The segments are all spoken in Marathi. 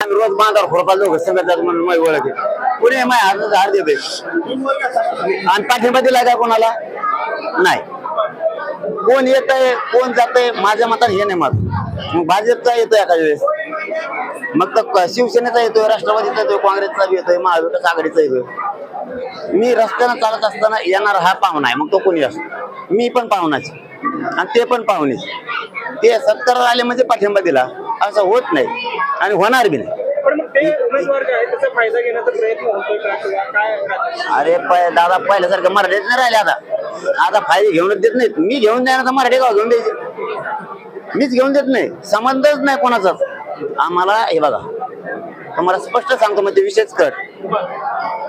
आम्ही रोज बांधावर खुरपा लोक संगत म्हणून मै ओळख पुणे माय हार देते आणि पाठिंबा दिला का कोणाला नाही कोण येत आहे कोण जात आहे माझ्या मतात हे नाही मत मग भाजपचा येतोय एखाद्या वेळेस मग तर शिवसेनेचा येतोय राष्ट्रवादीचा येतोय काँग्रेसचा बी येतोय महाविकास आघाडीचा येतोय मी रस्त्यानं चालत असताना येणार हा पाहुणा आहे मग तो कोणी असतो मी पण पाहुणाच आणि ते पण पाहुणेच ते 70 आले म्हणजे पाठिंबा दिला असं होत नाही आणि होणार बी नाही अरे दादा पहिल्यासारखं मराठीत नाही राहिले आता फायदे घेऊनच देत नाहीत मी घेऊन द्या ना मराठी गाव घेऊन द्यायचे मीच घेऊन देत नाही संबंधच नाही कोणाचाच आम्हाला हे बघा तुम्हाला स्पष्ट सांगतो मग ते विशेष कट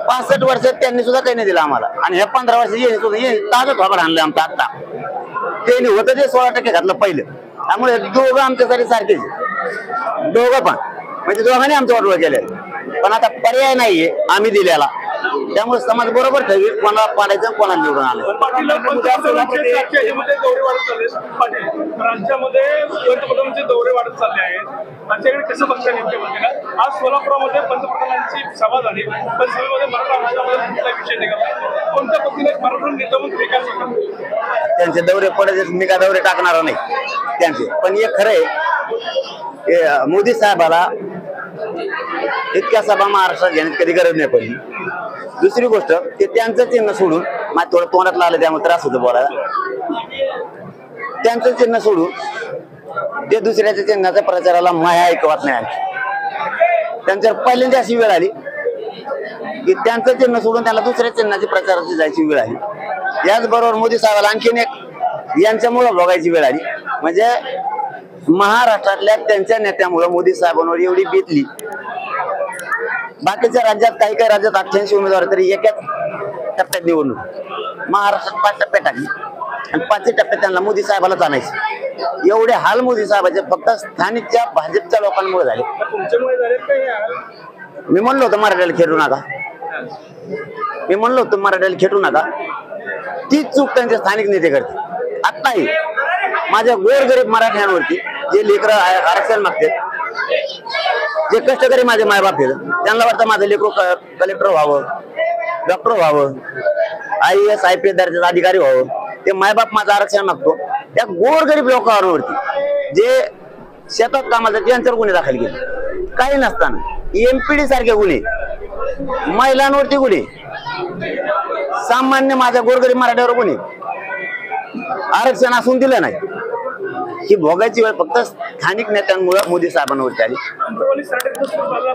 65 वर्षात त्यांनी सुद्धा काही नाही दिलं आम्हाला आणि ह्या 15 वर्षाची ताजच वापर आणलं आमचं आता त्यांनी होतं ते 16% घातलं पहिलं त्यामुळे दोघं आमच्यासाठी सारखेच दोघं पण म्हणजे दोघांनी आमचं वाटोळ केलं पण आता पर्याय नाहीये आम्ही दिल्याला त्यामुळे समाज बरोबर ठरवेल कोणाला पाडायचं कोणाला निवडून आलं राज्यामध्ये पंतप्रधानांचे दौरे वाढत चालले आहेत त्यांच्याकडे कसं बघता नेमके आज सोलापुरामध्ये पंतप्रधानांची सभा झाली पण सभेमध्ये मराठा विषय निघाला कोणत्या पद्धतीने मराठा नेता म्हणून विकास त्यांचे दौरे पडत मी का दौरे टाकणार नाही त्यांचे पण हे खरं आहे मोदी साहेबाला इतक्या सभा महाराष्ट्रात घेण्यात कधी गरज नाही पडली दुसरी गोष्ट ते त्यांचं चिन्ह सोडून माझ्या थोडं तोंडातलं आलं त्यामुळे त्रास होतो बोलायला त्यांचं चिन्ह सोडून ते दुसऱ्याच्या चिन्हाच्या प्रचाराला माया ऐकवत नाही त्यांच्यावर पहिल्यांदा अशी वेळ आली की त्यांचं चिन्ह सोडून त्याला दुसऱ्या चिन्हाची प्रचाराची जायची वेळ आली याचबरोबर मोदी साहेबाला आणखीन एक यांच्यामुळे भोगायची वेळ आली म्हणजे महाराष्ट्रातल्या त्यांच्या नेत्यामुळे मोदी साहेबांवर एवढी बेतली बाकीच्या राज्यात काही राज्यात 88 उमेदवार तरी एकाच टप्प्यात निवडणूक महाराष्ट्रात 5 टप्प्यात टाकली आणि 5 टप्प्यात त्यांना मोदी साहेबालाच आणायचे एवढे हाल मोदी साहेबाचे फक्त स्थानिकच्या भाजपच्या लोकांमुळे झाले मी म्हणलो होतो मराठ्याला खेळू नका खेळू नका तीच चूक त्यांचे स्थानिक नेते करते आत्ताही माझ्या गोरगरीब मराठ्यांवरती जे लेकरं आरक्षण मागतात जे कष्टकरी माझे मायबाप आहेत त्यांना वाटतं माझं लेकरू कलेक्टर व्हावं डॉक्टर व्हावं IAS IPS दर्जाचा अधिकारी व्हावं ते मायबाप माझं आरक्षण मागतो त्या गोरगरीब लोकांवरती जे शेतात कामाचं त्यांच्यावर गुन्हे दाखल केले काही नसताना MPD सारखे गुन्हे महिलांवरती गुन्हे सामान्य माझ्या गोरगरीब मराठ्यावर गुन्हे आरक्षण असून दिलं नाही ही भोगायची वेळ फक्त स्थानिक नेत्यांमुळे मोदी साहेबांवरती आली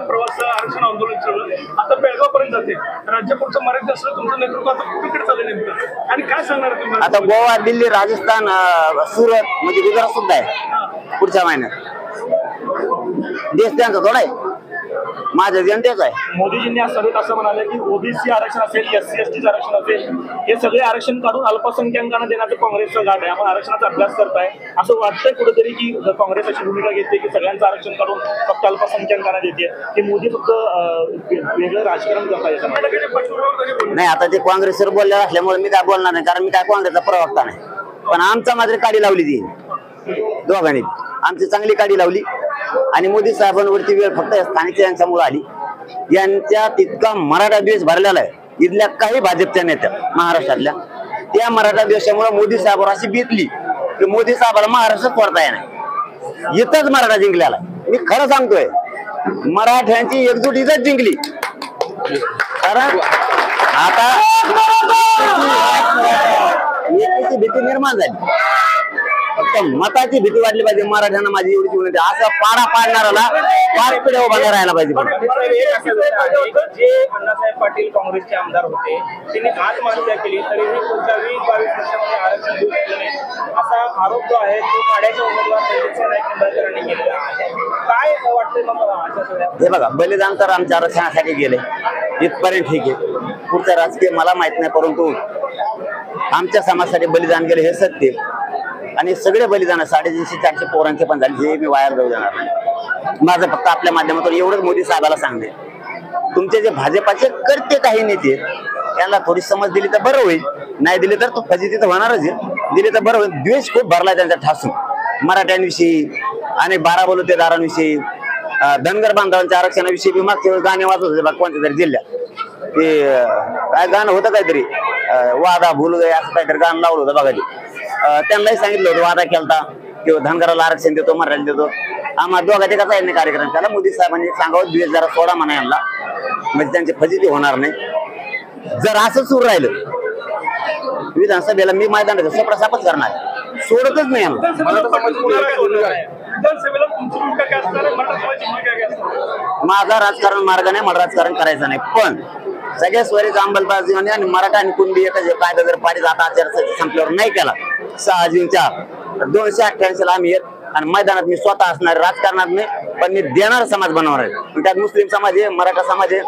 प्रवास आरक्षण आंदोलन आता बेळगाव पर्यंत जाते राज्यपुरचं मराठी असलं तुमचं नेतृत्व आता कुठे चाललं नेमकं आणि काय सांगणार तुम्ही आता गोवा दिल्ली राजस्थान सुरत म्हणजे गुजरात सुद्धा आहे पुढच्या महिन्यात देश त्यांचा थोडा आहे माझ्या जनतेच आहे मोदीजींनी आज सभेत असं म्हणाले की OBC आरक्षण असेल SC ST आरक्षण असेल हे सगळे आरक्षण काढून अल्पसंख्याकांना देण्याचं काँग्रेसचं घाट आहे आपण आरक्षणाचा अभ्यास करताय असं वाटतंय कुठेतरी की काँग्रेस अशी भूमिका घेते की सगळ्यांचं आरक्षण काढून फक्त अल्पसंख्याकांना देते की मोदी फक्त वेगळं राजकारण करताय नाही आता ते काँग्रेसवर बोलले असल्यामुळे मी काय बोलणार नाही कारण मी काय काँग्रेसचा प्रवक्ता नाही पण आमचा मात्र काडी लावली ती दोघांनी आमची चांगली काडी लावली आणि मोदी साहेबांवरती वेळ फक्त स्थानिक यांच्यामुळे आली यांच्या तितका मराठा द्वेष भरलेला आहे इथल्या काही भाजपच्या नेत्या महाराष्ट्रातल्या त्या मराठा द्वेषामुळे मोदी साहेबांवर अशी बेतली की मोदी साहेबाला महाराष्ट्रात पडता येणार इथंच मराठा जिंकलेला मी खरं सांगतोय मराठ्यांची एकजूट इथंच जिंकली कारण आता एकीची भीती निर्माण झाली फक्त मताची भीती वाटली पाहिजे मराठ्यांना माझी एवढी विनंती असं पाडा पाडणाऱ्याला 5 पिढ्या उभा राहायला पाहिजे जे अण्णासाहेब पाटील काँग्रेसचे आमदार होते त्यांनी आत्महत्या केली तरीही पुढच्या 20-22 वर्षामध्ये आरक्षण देऊ शकले नाही असा आरोप जो आहे तो पाड्याच्या उमेदवार केलेला आहे काय वाटतंय मग हे बघा बलिदान तर आमच्या आरक्षणासाठी गेले इथपर्यंत ठीक आहे पुढचं राजकीय मला माहित नाही परंतु आमच्या समाजासाठी बलिदान गेले हे सत्य आणि सगळे बलिदान 350-400 पोरांचे पण झाले हे मी वाया जाऊ देणार नाही माझं फक्त आपल्या माध्यमातून एवढंच मोदी साहेबाला सांगते तुमचे जे भाजपाचे करते काही नेते त्यांना थोडी समज दिली तर बरं होईल नाही दिली तर तो फजिती तर होणारच आहे दिली तर बरं होईल द्वेष खूप भरला त्यांचा ठासून मराठ्यांविषयी आणि 12 बलुतेदारांविषयी धनगर बांधवांच्या आरक्षणाविषयी बी मागच्या वेळेस गाणे वाजत होते बघ कोणत्या तरी जिल्ह्यात ते काय गाणं होतं काहीतरी वादा भूल गए असं काहीतरी गाणं लावलं होतं बघा ते त्यांनाही सांगितलं होतं वादा केलता किंवा धनगराला आरक्षण देतो मराठीला देतो आम्हाला दोघा ते कसा यांनी कार्यक्रम केला मोदी साहेबांनी सांगावं द्वेष जरा सोडा म्हणा यांना म्हणजे त्यांची फजिती होणार नाही जर असं सुरू राहिलं विधानसभेला मी मैदानात सपडासापच करणार सोडतच नाही यांना माझा राजकारण मार्ग नाही मला राजकारण करायचं नाही पण सगळ्या स्वरीचा अंमलबजावणी आणि मराठा आणि कुणबी एकच कायदा जर पारित आता आचारसंहिता संपल्यावर नाही केला 6 जूनच्या 288 ला आम्ही येत आणि मैदानात मी स्वतः असणार राजकारणात नाही पण मी देणार समाज बनवणार आहे त्यात मुस्लिम समाज आहे मराठा समाज आहे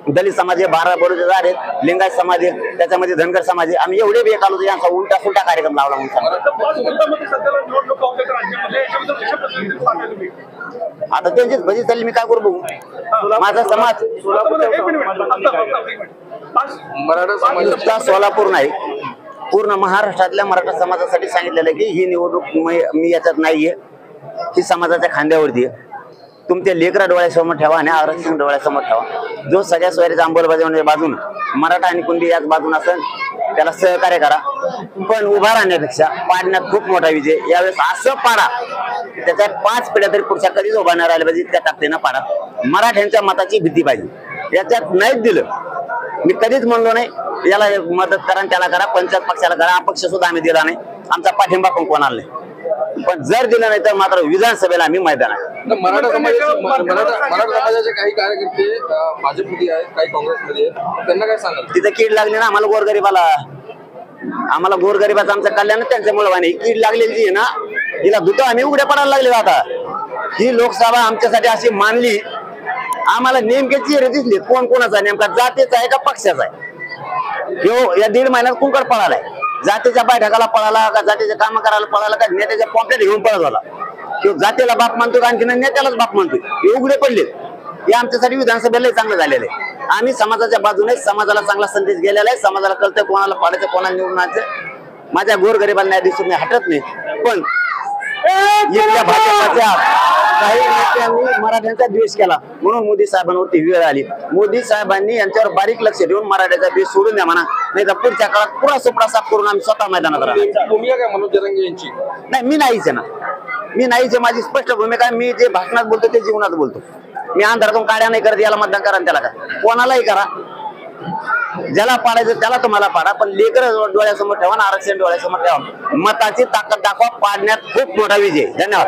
दलित समाज आहे 12 बलुतेदार आहेत लिंगायत समाज आहे त्याच्यामध्ये धनगर समाज आहे आम्ही एवढे बी एकालो यांचा उलटा सुलटा कार्यक्रम लावला म्हणून आता त्यांचीच भजी चालली मी काय करू बघू माझा समाज मराठा समाज सोलापूर नाही पूर्ण महाराष्ट्रातल्या मराठा समाजासाठी सांगितलेलं की ही निवडणूक मी याच्यात नाहीये ही समाजाच्या खांद्यावरती आहे तुमच्या लेकरा डोळ्यासमोर ठेवा आणि आरक्षण डोळ्यासमोर ठेवा जो सगळ्या सोयरीचा अंमलबजावणी बाजून मराठा आणि कुणबी याच बाजून असेल त्याला सहकार्य करा पण उभा राहण्यापेक्षा पाडण्यात खूप मोठा विजय यावेळेस असं पाडा त्याच्या 5 पिढ्या तरी पुढच्या कधीच उभा नाही राहिल्या पाहिजे त्या ताकदीनं पाडा मराठ्यांच्या मताची भीती पाहिजे याच्यात नाहीच दिलं मी कधीच म्हणलो नाही याला मदत करा त्याला करा पंचायत पक्षाला करा अपक्ष सुद्धा आम्ही दिला नाही आमचा पाठिंबा पण कोणाला नाही पण जर दिलं नाही तर मात्र विधानसभेला आम्ही मैदान आहे मराठा समाजाचे काही कार्यकर्ते भाजपमध्ये आहेत काही काँग्रेसमध्ये आहेत त्यांना काय सांगाल तिथं कीड लागली ना आम्हाला गोरगरिबाचं आमचं कल्याण त्यांच्यामुळे नाही कीड लागलेली जी आहे ना हिला दुतो आम्ही उघड्या पडायला लागले आता ही लोकसभा आमच्यासाठी अशी मानली आम्हाला नेमके चेहरे दिसले कोण कोणाचा नेमका जातीचा आहे का पक्षाचा आहे या 1.5 महिन्यात कुंकड पळालाय जातीच्या बैठकाला पळाला का जातीचे काम करायला पळाला का नेत्याच्या पॉम्पलेट घेऊन पळत झाला किंवा जातीला बाप मानतो का आणखी नेत्यालाच बाप मानतोय हे उघडे पडले हे आमच्यासाठी विधानसभेला चांगलं झालेलं आहे आम्ही समाजाच्या बाजूने समाजाला चांगला संदेश गेलेला आहे समाजाला कळतं कोणाला पाडायचं कोणाला निवडण्याचं माझ्या गोरगरिबाला न्याय दिसून मी हटत नाही पण इथल्या भाजपाच्या काही नेत्यांनी मराठ्यांचा द्वेष केला म्हणून मोदी साहेबांवरती वेळ आली मोदी साहेबांनी यांच्यावर बारीक लक्ष देऊन मराठ्याचा द्वेष सोडून द्या म्हणा नाही तर पुढच्या काळात पुरा सुपडा साफ करून आम्ही स्वतः मैदानात राहणार भूमिका काय मनोज जरांगे यांची नाही मी नाहीच आहे ना मी नाहीच आहे माझी स्पष्ट भूमिका आहे मी जे भाषणात बोलतो ते जीवनात बोलतो मी अंधारातून काड्या नाही करत याला मतदान करा त्याला का कोणालाही करा ज्याला पाडायचं त्याला तुम्हाला पाडा पण लेकर डोळ्यासमोर ठेवा ना आरक्षण डोळ्यासमोर ठेवा मताची ताकद दाखवा पाडण्यात खूप मोठा विजय धन्यवाद